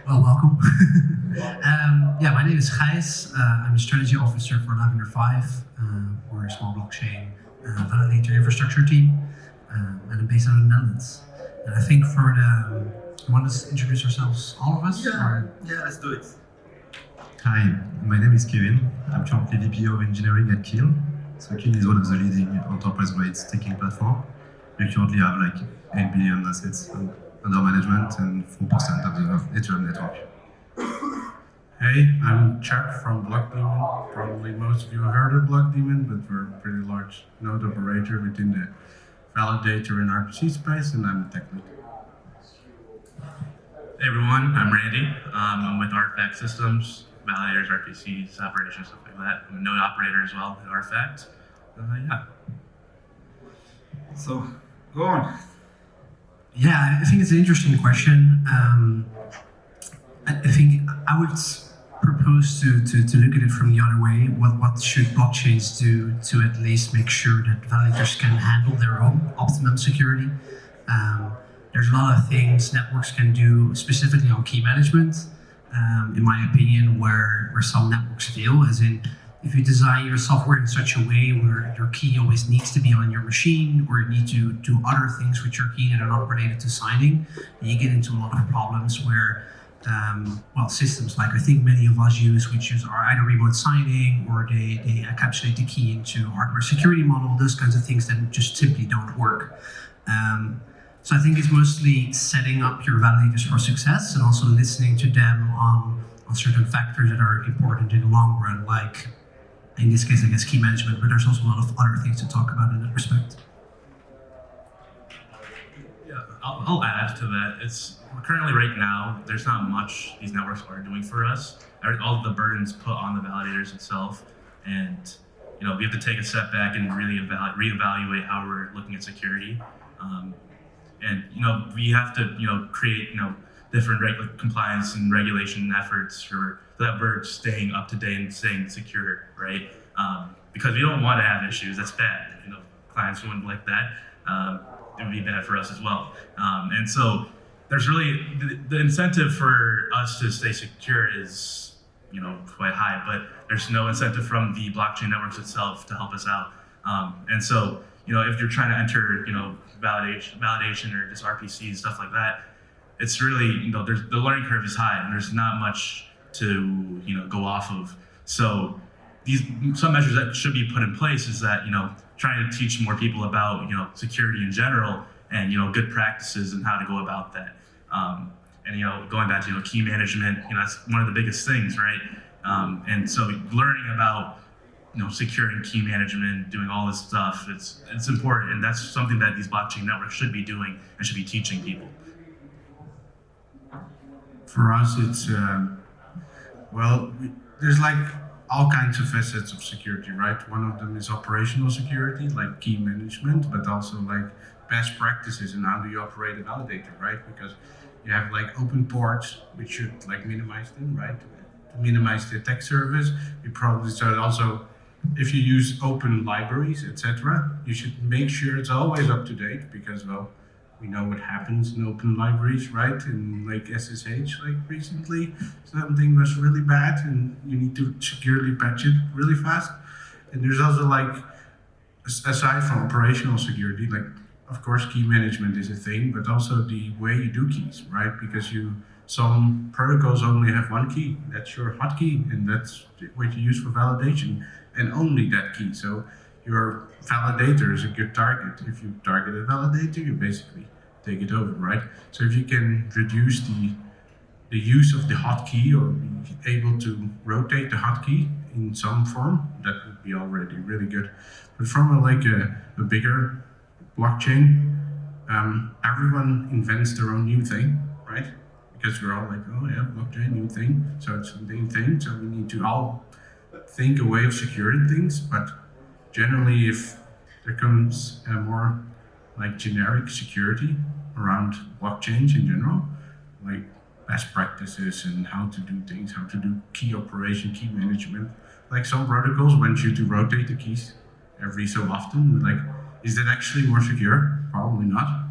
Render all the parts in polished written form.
Well, welcome. Yeah, my name is Gijs. I'm a strategy officer for Lavender 5. We're a small blockchain validator infrastructure team, and I'm based out of the Netherlands. And I think for you want us to introduce ourselves, all of us? Yeah, let's do it. Hi, my name is Kevin. I'm currently VP of Engineering at Kiel. So Kiel is one of the leading enterprise-grade staking platform. We currently have like 8 billion assets under management and 4% of the Ethereum network. Hey, I'm Chuck from Blockdaemon. Probably most of you have heard of Blockdaemon, but we're a pretty large node operator within the validator and RPC space, and I'm the tech lead. Hey everyone, I'm Randy. I'm with Artifact Systems, validators, RPCs, operations, stuff like that. I'm a node operator as well at Artifact. Yeah. So, go on. Yeah, I think it's an interesting question. I think I would propose to look at it from the other way. What should blockchains do to at least make sure that validators can handle their own optimum security? There's a lot of things networks can do, specifically on key management, in my opinion, where some networks fail, as in, if you design your software in such a way where your key always needs to be on your machine, or you need to do other things with your key that are not related to signing, you get into a lot of problems where, systems like I think many of us use, which are either remote signing or they encapsulate the key into hardware security model, those kinds of things that just simply don't work. So I think it's mostly setting up your validators for success and also listening to them on certain factors that are important in the long run, like in this case, I guess, key management, but there's also a lot of other things to talk about in that respect. Yeah, I'll add to that. It's currently right now, there's not much these networks are doing for us. All of the burdens put on the validators itself, and we have to take a step back and really reevaluate how we're looking at security. And we have to create different compliance and regulation efforts so that we're staying up to date and staying secure, right? Because we don't want to have issues. That's bad. Clients wouldn't like that. It would be bad for us as well. And so there's really the incentive for us to stay secure is quite high, but there's no incentive from the blockchain networks itself to help us out. And so if you're trying to enter validation or just RPC stuff like that, it's really the learning curve is high and there's not much to go off of. So some measures that should be put in place is that trying to teach more people about security in general and good practices and how to go about that. And going back to key management, that's one of the biggest things, right? And so learning about securing key management, doing all this stuff, it's important, and that's something that these blockchain networks should be doing and should be teaching people. For us, it's there's like all kinds of facets of security, right? One of them is operational security, like key management, but also like best practices and how do you operate a validator, right? Because you have like open ports, which should like minimize them, right? To minimize the attack surface. You probably should also, if you use open libraries, etc., you should make sure it's always up to date because, well, we know what happens in open libraries, right? In like SSH, like recently, something was really bad and you need to securely patch it really fast. And there's also like, aside from operational security, like of course key management is a thing, but also the way you do keys, right? Because some protocols only have one key, that's your hotkey, and that's what you use for validation, and only that key. So your validator is a good target. If you target a validator, you basically take it over, right? So if you can reduce the use of the hotkey or be able to rotate the hotkey in some form, that would be already really good. But from a bigger blockchain, everyone invents their own new thing, right? Because we're all like, oh yeah, blockchain, new thing. So it's a new thing. So we need to all think a way of securing things. But generally, if there comes a more like generic security around blockchains in general, like best practices and how to do things, how to do key operation, key management. Like some protocols want you to rotate the keys every so often. Like, is that actually more secure? Probably not.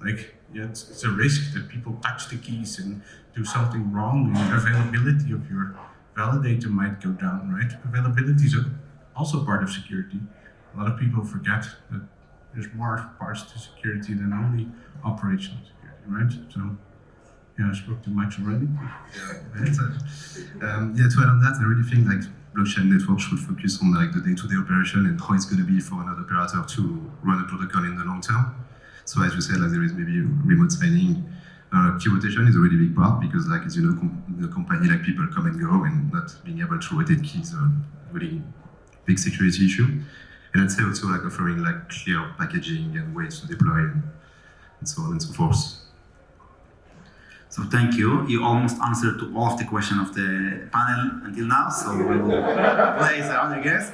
Like, yeah, it's a risk that people touch the keys and do something wrong, and availability of your validator might go down, right? Availability is also part of security. A lot of people forget that there's more parts to security than only operational security, right? So, yeah, I spoke too much already. To add on that, I really think like blockchain network should focus on like the day-to-day operation and how it's going to be for another operator to run a protocol in the long term. So as you said, like there is maybe remote signing. Key rotation is a really big part because, like, as you know, in a company, like people come and go, and not being able to rotate keys are really big security issue. And I'd say also like offering like clear packaging and ways to deploy and so on and so forth. So thank you. You almost answered to all of the questions of the panel until now, so we will place another guest.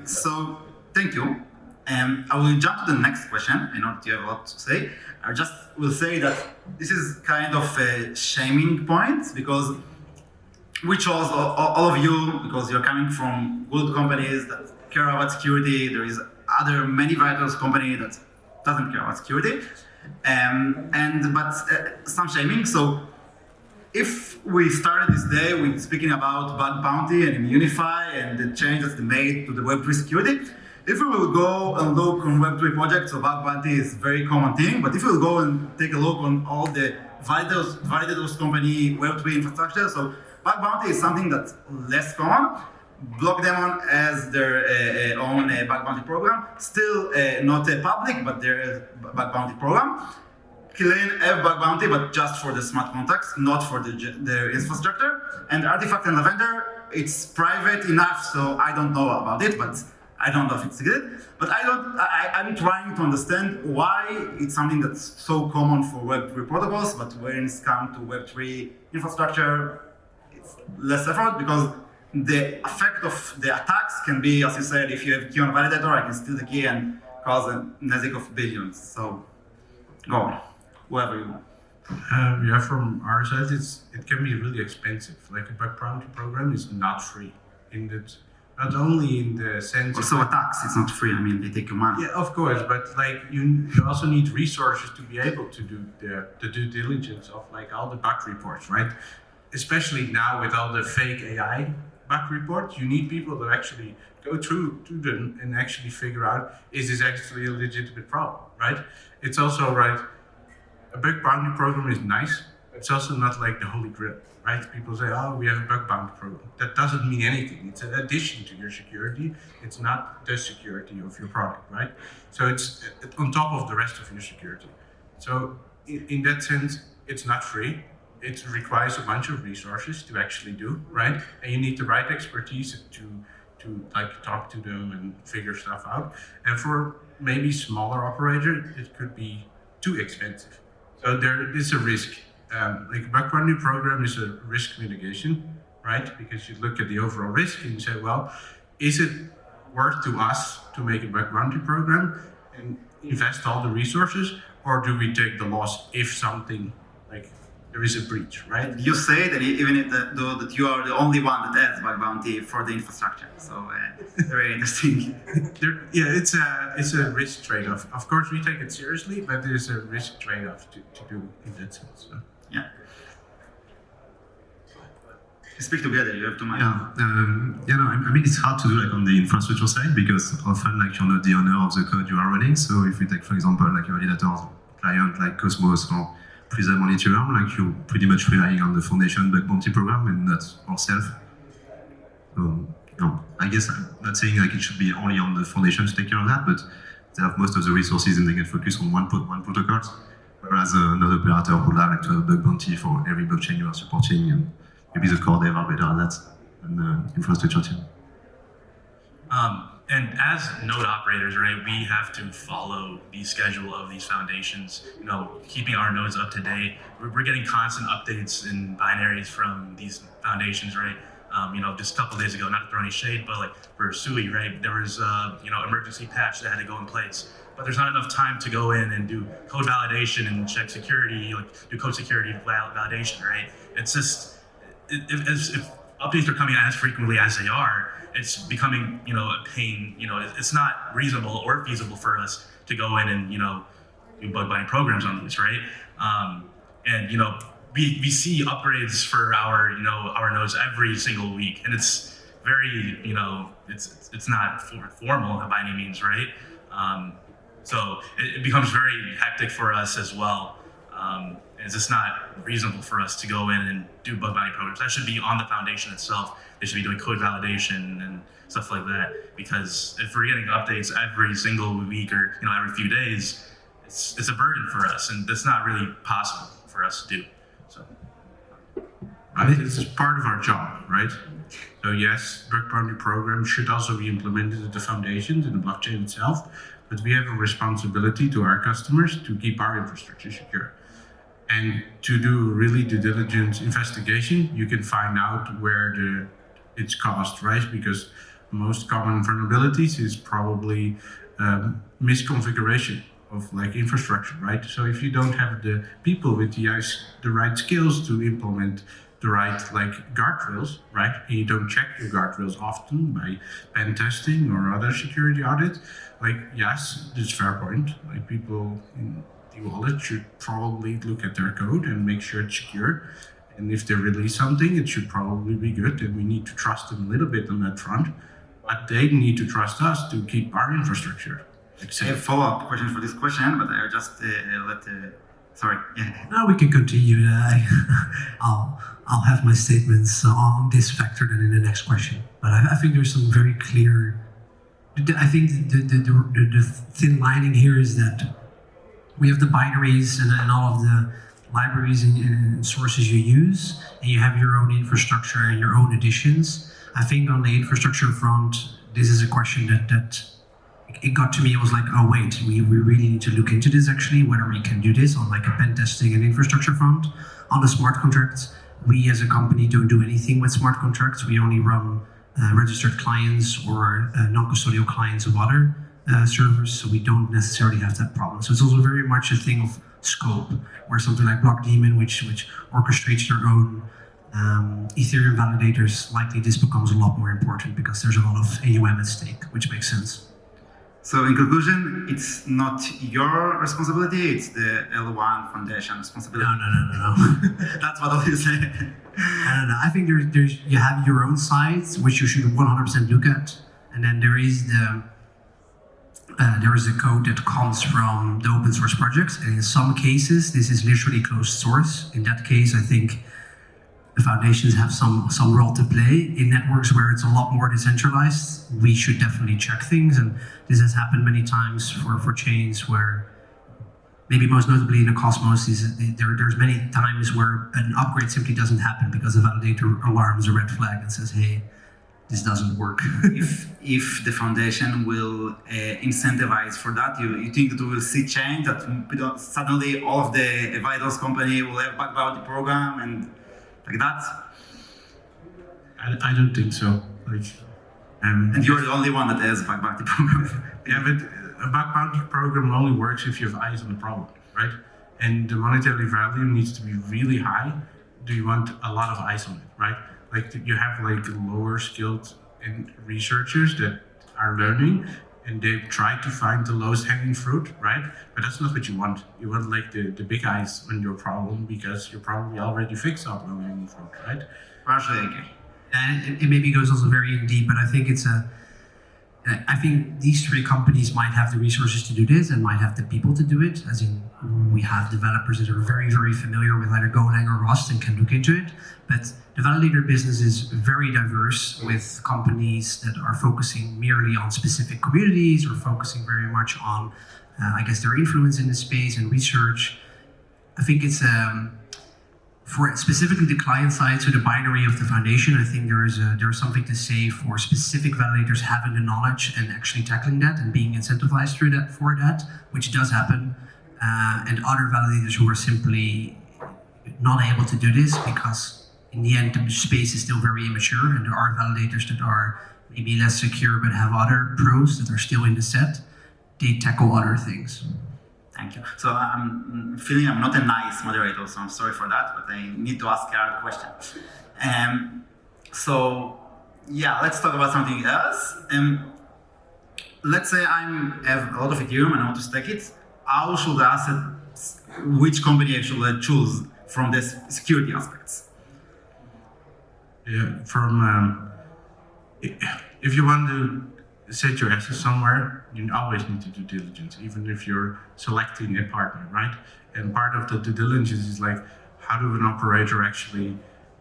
So thank you. I will jump to the next question. I know that you have a lot to say. I just will say that this is kind of a shaming point because we chose all of you because you're coming from good companies that care about security. There is other many validators company that doesn't care about security. But some shaming. So if we started this day with speaking about bug bounty and Immunify and the changes they made to the Web3 security, if we will go and look on Web3 projects, so bug bounty is a very common thing, but if we will go and take a look on all the validators company Web3 infrastructure, so bug bounty is something that's less common. Blockdaemon has their own bug bounty program, still not public, but there is bug bounty program. Killeen have bug bounty, but just for the smart contracts, not for their infrastructure. And Artifact and Lavender, it's private enough, so I don't know about it, but I don't know if it's good. But I'm trying to understand why it's something that's so common for Web3 protocols, but when it's come to Web3 infrastructure, it's less effort because the effect of the attacks can be, as you said, if you have a key on a validator, I can steal the key and cause a nezik of billions. So, go on, whoever you want. Yeah, from our side, it can be really expensive. Like a bug bounty program is not free, in that, not only in the sense. Also, attacks, it's not free. I mean, they take your money. Yeah, of course, but like you also need resources to be able to do the due diligence of like all the bug reports, right? Especially now with all the fake AI bug reports, you need people to actually go through to them and actually figure out, is this actually a legitimate problem, right? It's also right, a bug bounty program is nice, but it's also not like the holy grail, right? People say, oh, we have a bug bounty program. That doesn't mean anything. It's an addition to your security. It's not the security of your product, right? So it's on top of the rest of your security. So in that sense, it's not free. It requires a bunch of resources to actually do, right? And you need the right expertise to like talk to them and figure stuff out. And for maybe smaller operator, it could be too expensive. So there is a risk. Like a bug bounty program is a risk mitigation, right? Because you look at the overall risk and you say, well, is it worth to us to make a bug bounty program and invest all the resources, or do we take the loss if something like there is a breach, right? You say that even though that you are the only one that adds bug bounty for the infrastructure, so very interesting. It's a risk trade-off. Of course, we take it seriously, but there's a risk trade-off to do in that sense. So. Yeah. Speak together. You have to mind. I mean, it's hard to do like on the infrastructure side because often like you're not the owner of the code you are running. So if we take, for example, like a validator client like Cosmos or Prism on Ethereum, like you're pretty much relying on the foundation bug bounty program and not ourselves. I guess I'm not saying like it should be only on the foundation to take care of that, but they have most of the resources and they can focus on one protocol, whereas another operator would like to have a bug bounty for every blockchain you are supporting, and maybe the core dev are better at that than the infrastructure team. And as node operators, right, we have to follow the schedule of these foundations, keeping our nodes up to date. We're getting constant updates and binaries from these foundations, right? Just a couple of days ago, not to throw any shade, but like for Sui, right, there was, emergency patch that had to go in place. But there's not enough time to go in and do code validation and check security, like do code security validation, right? It's just, if updates are coming as frequently as they are, it's becoming, a pain. It's not reasonable or feasible for us to go in and, do bug bounty programs on these, right? And we see upgrades for our nodes every single week, and it's very it's not formal by any means, right? So it becomes very hectic for us as well. It's just not reasonable for us to go in and do bug bounty programs. That should be on the foundation itself. They should be doing code validation and stuff like that. Because if we're getting updates every single week or every few days, it's a burden for us, and that's not really possible for us to do. So, right, this is part of our job, right? So yes, bug bounty programs should also be implemented at the foundations in the blockchain itself, but we have a responsibility to our customers to keep our infrastructure secure. And to do really due diligence investigation, you can find out where it's caused, right? Because most common vulnerabilities is probably misconfiguration of infrastructure, right? So if you don't have the people with the right skills to implement the right guardrails, right? And you don't check your guardrails often by pen testing or other security audits, yes, that's a fair point. People in the audit should probably look at their code and make sure it's secure. And if they release something, it should probably be good, and we need to trust them a little bit on that front. But they need to trust us to keep our infrastructure safe. I have a follow-up question for this question, but I'll just sorry. Yeah. Now we can continue. I'll have my statements on this factor then in the next question. But I think there's some very clear. I think the thin lining here is that we have the binaries and all of the libraries and sources you use, and you have your own infrastructure and your own additions. I think on the infrastructure front, this is a question that it got to me. It was oh wait, we really need to look into this actually, whether we can do this on a pen testing and infrastructure front. On the smart contracts, we as a company don't do anything with smart contracts. We only run registered clients or non-custodial clients of other servers, so we don't necessarily have that problem. So it's also very much a thing of scope, where something like BlockDaemon, which orchestrates their own Ethereum validators, likely this becomes a lot more important because there's a lot of AUM at stake, which makes sense. So in conclusion, it's not your responsibility, it's the L1 Foundation responsibility. No. That's what I will say. No. I think there's you have your own sites, which you should 100% look at, and then there is a code that comes from the open source projects, and in some cases this is literally closed source. In that case, I think the foundations have some role to play. In networks where it's a lot more decentralized, we should definitely check things, and this has happened many times for chains where, maybe most notably in the Cosmos, there's many times where an upgrade simply doesn't happen because the validator alarms a red flag and says, hey, this doesn't work. if the foundation will incentivize for that, you think that we will see change, that suddenly all of the validators company will have bug bounty program and like that? I don't think so. And you're the only one that has bug bounty program. Yeah, but a bug bounty program only works if you have eyes on the problem, right? And the monetary value needs to be really high. Do you want a lot of eyes on it, right? You have lower skilled researchers that are learning, and they try to find the lowest hanging fruit, right? But that's not what you want. You want the big eyes on your problem because you probably already fixed that low hanging fruit, right? Partially agree. And it maybe goes also very in deep, but I think I think these three companies might have the resources to do this and might have the people to do it, as in we have developers that are very, very familiar with either Golang or Rust and can look into it. But the validator business is very diverse, with companies that are focusing merely on specific communities or focusing very much on, their influence in the space and research. I think it's for specifically the client side, so the binary of the foundation, I think there is something to say for specific validators having the knowledge and actually tackling that and being incentivized for that, which does happen, and other validators who are simply not able to do this because in the end the space is still very immature, and there are validators that are maybe less secure but have other pros that are still in the set. They tackle other things. Thank you. So I'm feeling I'm not a nice moderator, so I'm sorry for that, but I need to ask a hard question. So yeah, let's talk about something else. Let's say I have a lot of Ethereum and I want to stack it. how should the assets, which company should I choose from the security aspects? Yeah, if you want to set your assets somewhere, you always need to do diligence, even if you're selecting a partner, right? And part of the due diligence is like, how do an operator actually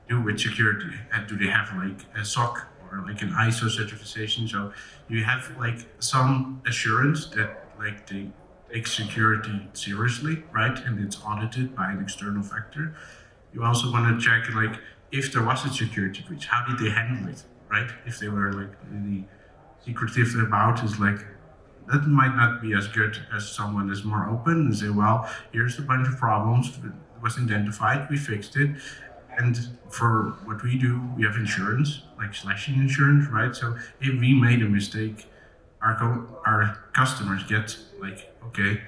do with security? And do they have like a SOC or like an ISO certification? So you have like some assurance that like they take security seriously, right? And it's audited by an external factor. You also want to check like, if there was a security breach, how did they handle it, right? If they were like really secretive about it, like that might not be as good as someone that's more open and say, well, here's a bunch of problems, it was identified, we fixed it. And for what we do, we have insurance, like slashing insurance, right? So if we made a mistake, our customers get like, okay,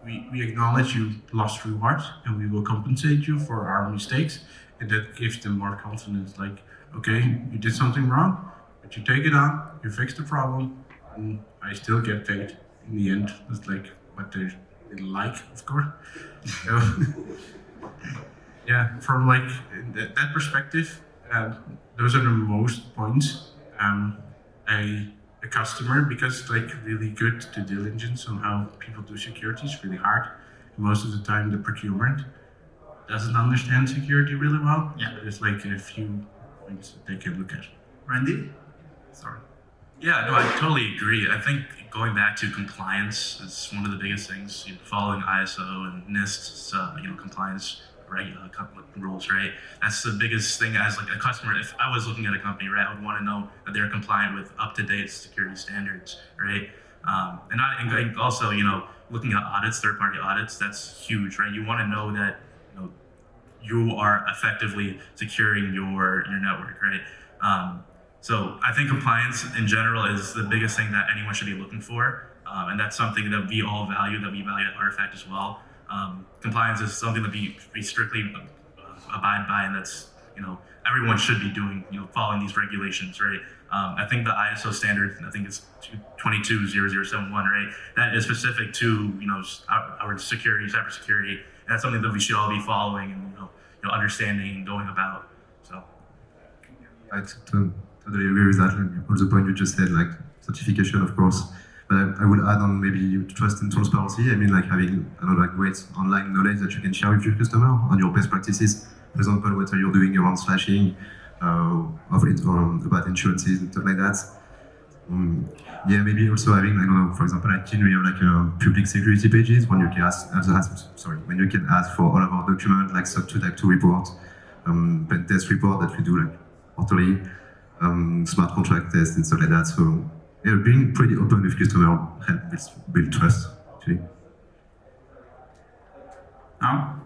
we acknowledge you lost rewards and we will compensate you for our mistakes. And that gives them more confidence, like, okay, you did something wrong, but you take it on, you fix the problem, and I still get paid in the end. That's like what they like, of course. So, yeah, from like that perspective, those are the most points a customer, because it's like really good due diligence on how people do security is really hard. Most of the time, the procurement doesn't understand security really well. Yeah. There's like a few things that they can look at. Randy? Sorry. Yeah, no, I totally agree. I think going back to compliance is one of the biggest things. You know, following ISO and NIST, compliance rules, right? That's the biggest thing as like a customer. If I was looking at a company, right, I would want to know that they're compliant with up-to-date security standards, right? And also, looking at audits, third-party audits, that's huge, right? You want to know that you are effectively securing your network, right? So I think compliance in general is the biggest thing that anyone should be looking for, and that's something that we all value, that we value at Artifact as well. Compliance is something that we strictly abide by, and that's everyone should be doing, following these regulations, right? I think the ISO standard, I think it's 22071, right? That is specific to our security, cybersecurity, and that's something that we should all be following and understanding and going about. So I totally agree with that. Like, all the point you just said, like certification, of course. But I would add on maybe trust and transparency. I mean, like having great online knowledge that you can share with your customer on your best practices. For example, what are you doing around slashing, about insurances and stuff like that. Yeah, maybe also having, for example, at Kin, we have like public security pages when you can when you can ask for all of our documents, like SOC 2 Type 2 report, pen test report that we do like quarterly, smart contract tests and stuff like that. So yeah, being pretty open with customer helps build trust, actually. Now?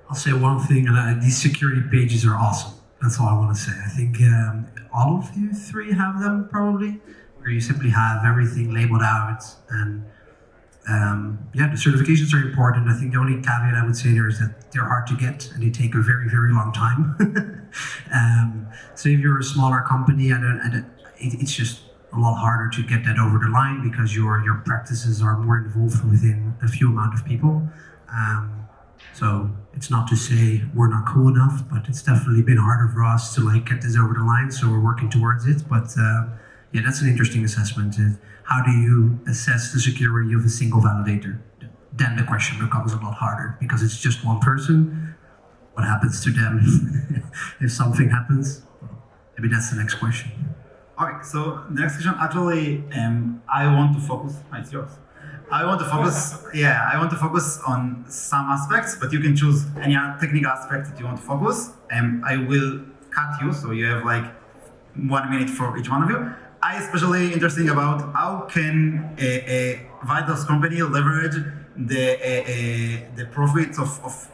I'll say one thing, and these security pages are awesome. That's all I want to say. I think all of you three have them probably, where you simply have everything labeled out. And the certifications are important. I think the only caveat I would say there is that they're hard to get and they take a very, very long time. So if you're a smaller company, it's just a lot harder to get that over the line because your practices are more involved within a few amount of people. So it's not to say we're not cool enough, but it's definitely been harder for us to get this over the line. So we're working towards it. But that's an interesting assessment. How do you assess the security of a single validator? Then the question becomes a lot harder because it's just one person. What happens to them if something happens? Maybe that's the next question. All right. So the next question, actually, I want to focus. It's yours. I want to focus on some aspects, but you can choose any technical aspect that you want to focus. I will cut you, so you have 1 minute for each one of you. I especially interested about how can a Validators company leverage the profits of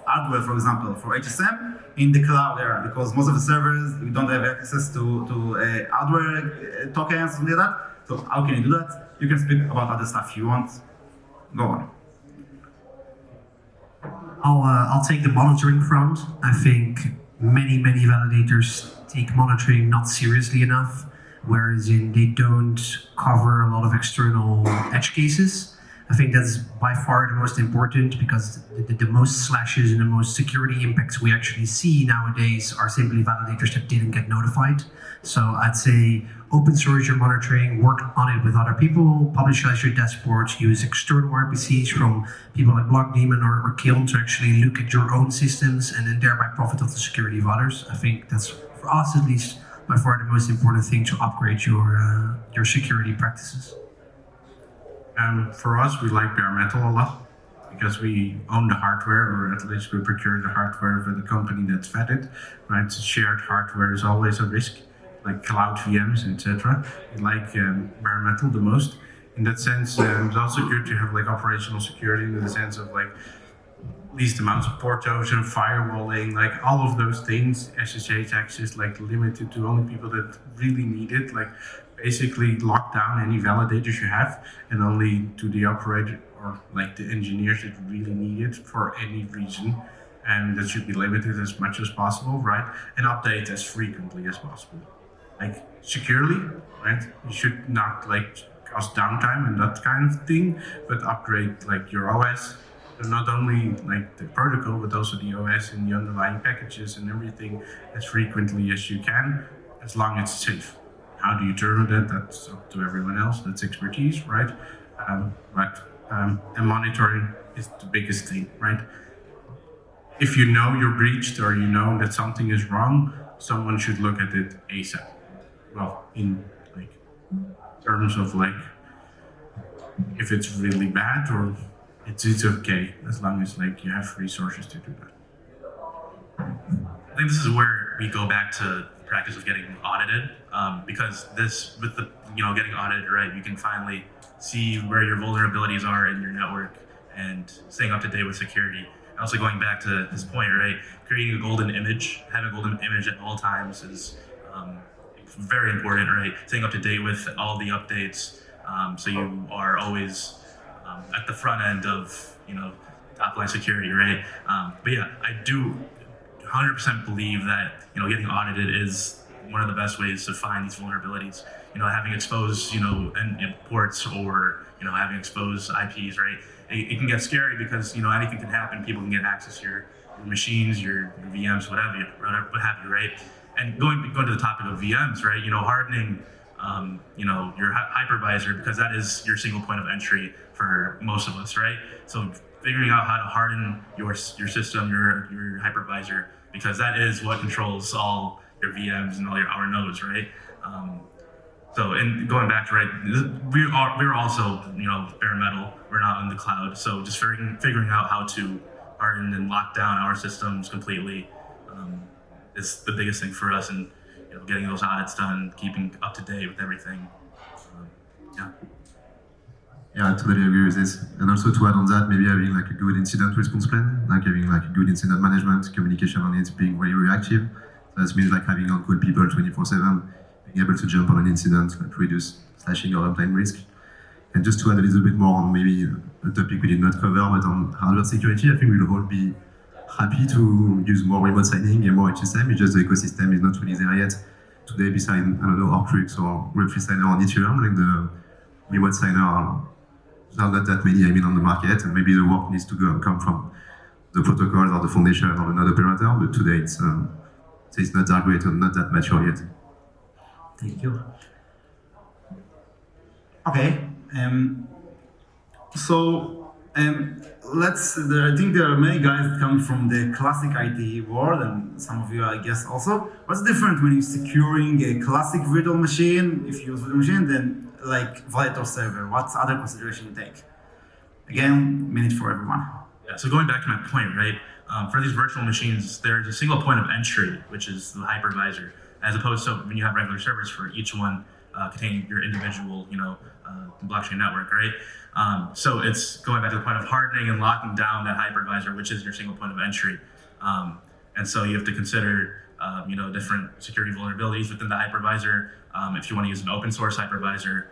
hardware, for example, for HSM in the cloud era, because most of the servers you don't have access to hardware tokens and that. So how can you do that? You can speak about other stuff you want. Go on. I'll take the monitoring front. I think many validators take monitoring not seriously enough, whereas they don't cover a lot of external edge cases. I think that's by far the most important, because the most slashes and the most security impacts we actually see nowadays are simply validators that didn't get notified. So I'd say open source your monitoring, work on it with other people, publicize your dashboards, use external RPCs from people like Blockdaemon or Kiln to actually look at your own systems and then thereby profit off the security of others. I think that's, for us at least, by far the most important thing to upgrade your security practices. For us, we like bare metal a lot because we own the hardware, or at least we procure the hardware for the company that's fed it. Right, so shared hardware is always a risk, like cloud VMs, etc. We like bare metal the most. In that sense, it's also good to have like operational security in the sense of like least amounts of port erosion, firewalling, like all of those things. SSH access, like limited to only people that really need it. Like basically lock down any validators you have, and only to the operator or like the engineers that really need it for any reason. And that should be limited as much as possible, right? And update as frequently as possible. Like securely, right? You should not like cause downtime and that kind of thing, but upgrade like your OS. And not only like the protocol, but also the OS and the underlying packages and everything as frequently as you can, as long as it's safe. How do you determine that? That's up to everyone else. That's expertise, right? And monitoring is the biggest thing, right? If you know you're breached or you know that something is wrong, someone should look at it ASAP. Well, in like terms of like, if it's really bad or it's okay, as long as like you have resources to do that. I think this is where we go back to the practice of getting audited, because this, with the getting audited, right, you can finally see where your vulnerabilities are in your network and staying up to date with security. And also going back to this point, right, creating a golden image, having a golden image at all times is very important, right? Staying up to date with all the updates, so you are always at the front end of top line security, right? But yeah, I do 100% believe that getting audited is one of the best ways to find these vulnerabilities. Having exposed ports or having exposed IPs, right? It can get scary because anything can happen. People can get access to your machines, your VMs, what have you, right? And going to the topic of VMs, right? Hardening, your hypervisor, because that is your single point of entry for most of us, right? So figuring out how to harden your system, your hypervisor, because that is what controls all your VMs and all our nodes, right? So, and going back to, right, we're also, bare metal. We're not in the cloud. So just figuring out how to harden and lock down our systems completely is the biggest thing for us, and getting those audits done, keeping up to date with everything. Yeah, I totally agree with this. And also to add on that, maybe having like a good incident response plan, like having like a good incident management, communication on it, being very reactive. So that means like having on-call people 24/7, being able to jump on an incident, like reduce slashing or uptime risk. And just to add a little bit more on maybe a topic we did not cover, but on hardware security, I think we'll all be happy to use more remote signing and more HSM. It's just the ecosystem is not really there yet. Today, beside, I don't know, Ortrix or Web3 Signer on Ethereum, like the remote signer are not that many, on the market, and maybe the work needs to come from the protocols or the foundation or another operator, but today it's not that great or not that mature yet. Thank you. Okay, I think there are many guys that come from the classic IT world, and some of you, I guess, also. What's different when you're securing a classic virtual machine, if you use virtual machine, then like Validator server? What's other consideration you take? Again, minute for everyone. Yeah, so going back to my point, right? For these virtual machines, there's a single point of entry, which is the hypervisor, as opposed to when you have regular servers for each one containing your individual, blockchain network, right? So it's going back to the point of hardening and locking down that hypervisor, which is your single point of entry. And so you have to consider, different security vulnerabilities within the hypervisor. If you want to use an open source hypervisor,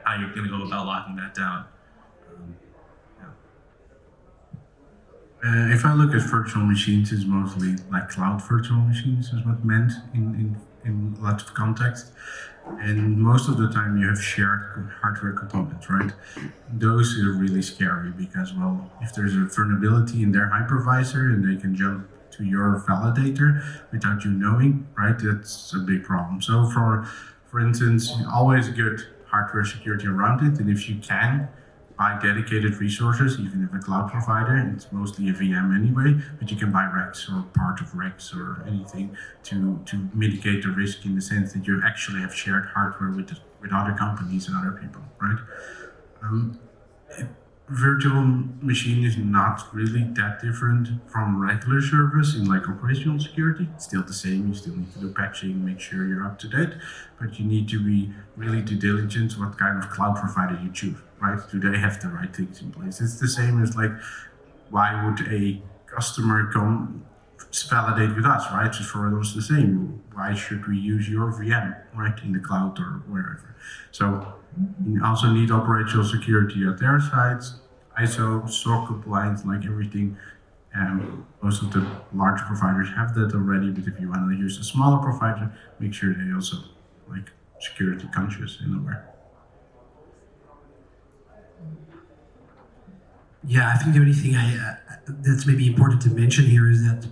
how you're going to go about locking that down. If I look at virtual machines, it's mostly like cloud virtual machines is what meant in in lots of context. And most of the time you have shared hardware components, right? Those are really scary because, well, if there's a vulnerability in their hypervisor and they can jump to your validator without you knowing, right? That's a big problem. So for instance, always good hardware security around it. And if you can, buy dedicated resources, even if a cloud provider, it's mostly a VM anyway, but you can buy racks or part of racks or anything to mitigate the risk in the sense that you actually have shared hardware with other companies and other people, right? Virtual machine is not really that different from regular service in like operational security. It's still the same. You still need to do patching, make sure you're up to date, but you need to be really due diligent what kind of cloud provider you choose, right? Do they have the right things in place? It's the same as like, why would a customer come validate with us, right? It's for us the same. Why should we use your VM, right, in the cloud or wherever? So you also need operational security at their sides, ISO, SOC compliance, like everything. Most of the larger providers have that already, but if you want to use a smaller provider, make sure they also like security conscious and aware. Yeah, I think the only thing that's maybe important to mention here is that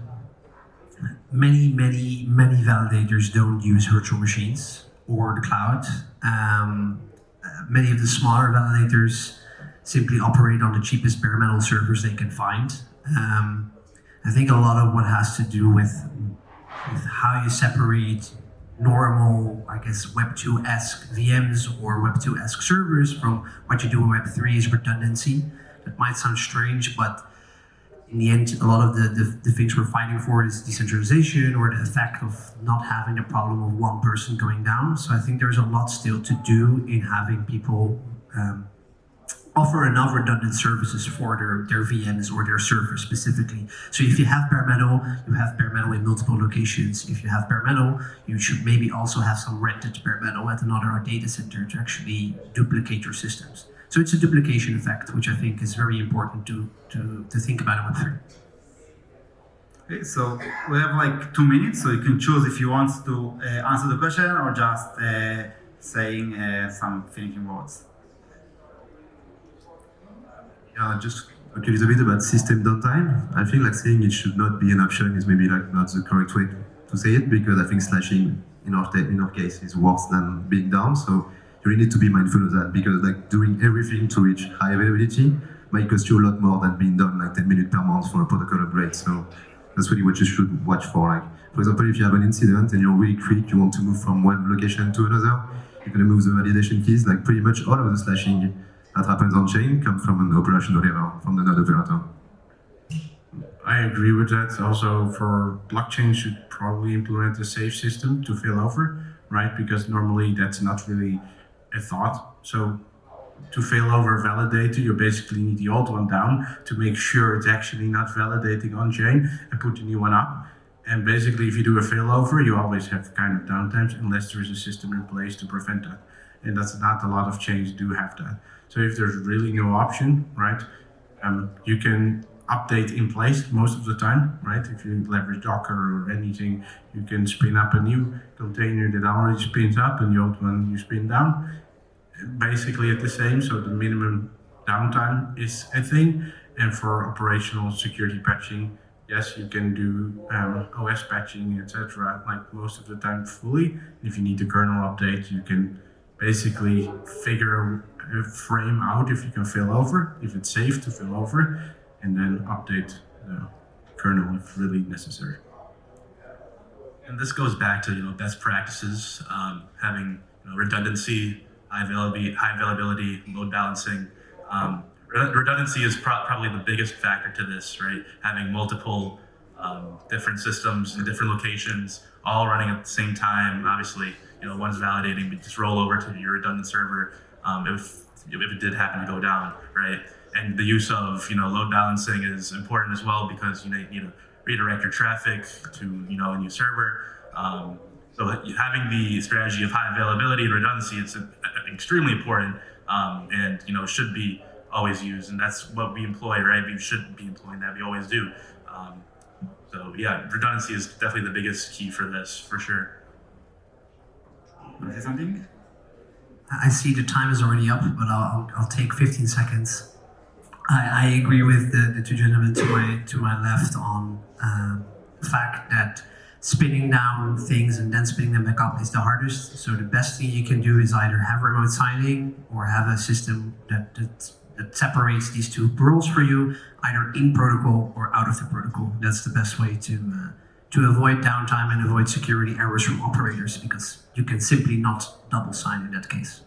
many validators don't use virtual machines or the cloud. Many of the smaller validators simply operate on the cheapest bare metal servers they can find. I think a lot of what has to do with how you separate normal, I guess, Web 2-esque VMs or Web 2-esque servers from what you do in Web 3 is redundancy. That might sound strange, but in the end, a lot of the things we're fighting for is decentralization or the effect of not having the problem of one person going down. So I think there's a lot still to do in having people offer enough redundant services for their VMs or their servers specifically. So if you have bare metal, you have bare metal in multiple locations. If you have bare metal, you should maybe also have some rented bare metal at another data center to actually duplicate your systems. So it's a duplication effect, which I think is very important to think about in Web3. Okay, so we have like 2 minutes, so you can choose if you want to answer the question or just saying some finishing words. Yeah, just talk a little bit about system downtime. I think like saying it should not be an option is maybe like not the correct way to say it, because I think slashing in our case is worse than being down. So you really need to be mindful of that, because like doing everything to reach high availability might cost you a lot more than being done like 10 minutes per month for a protocol upgrade. So that's really what you should watch for. Like, for example, if you have an incident and you're really quick, you want to move from one location to another, you're going to move the validation keys. Like pretty much all of the slashing that happens on chain comes from an operational level, from the node operator. I agree with that. Also, for blockchain, should probably implement a safe system to fail over, right? Because normally that's not really a thought. So to fail over a validator, you basically need the old one down to make sure it's actually not validating on chain and put the new one up. And basically, if you do a failover, you always have kind of downtimes unless there is a system in place to prevent that. And that's not a lot of chains do have that. So if there's really no option, right, you can update in place most of the time, right? If you leverage Docker or anything, you can spin up a new container that already spins up and the old one you spin down. Basically at the same, so the minimum downtime is a thing. And for operational security patching, yes, you can do OS patching, etc. like most of the time fully. If you need a kernel update, you can basically figure a frame out if you can fail over, if it's safe to fail over, and then update the kernel if really necessary. And this goes back to best practices, having redundancy, high availability, load balancing. Redundancy is probably the biggest factor to this, right? Having multiple different systems in different locations, all running at the same time. Obviously, one's validating, but just roll over to your redundant server if it did happen to go down, right? And the use of load balancing is important as well, because you need to redirect your traffic to a new server. So having the strategy of high availability and redundancy is extremely important, and should be always used, and that's what we employ, right? We should be employing that. We always do. So yeah, redundancy is definitely the biggest key for this, for sure. Want to say something? I see the time is already up, but I'll take 15 seconds. I agree with the two gentlemen to my left on the fact that spinning down things and then spinning them back up is the hardest. So the best thing you can do is either have remote signing or have a system that separates these two roles for you, either in protocol or out of the protocol. That's the best way to avoid downtime and avoid security errors from operators, because you can simply not double sign in that case.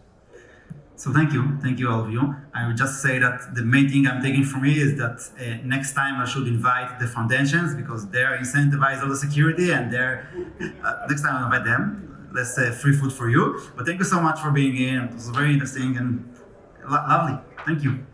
So thank you all of you. I would just say that the main thing I'm taking from me is that next time I should invite the foundations, because they're incentivized all the security, and next time I'll invite them. Let's free food for you. But thank you so much for being here. It was very interesting and lovely. Thank you.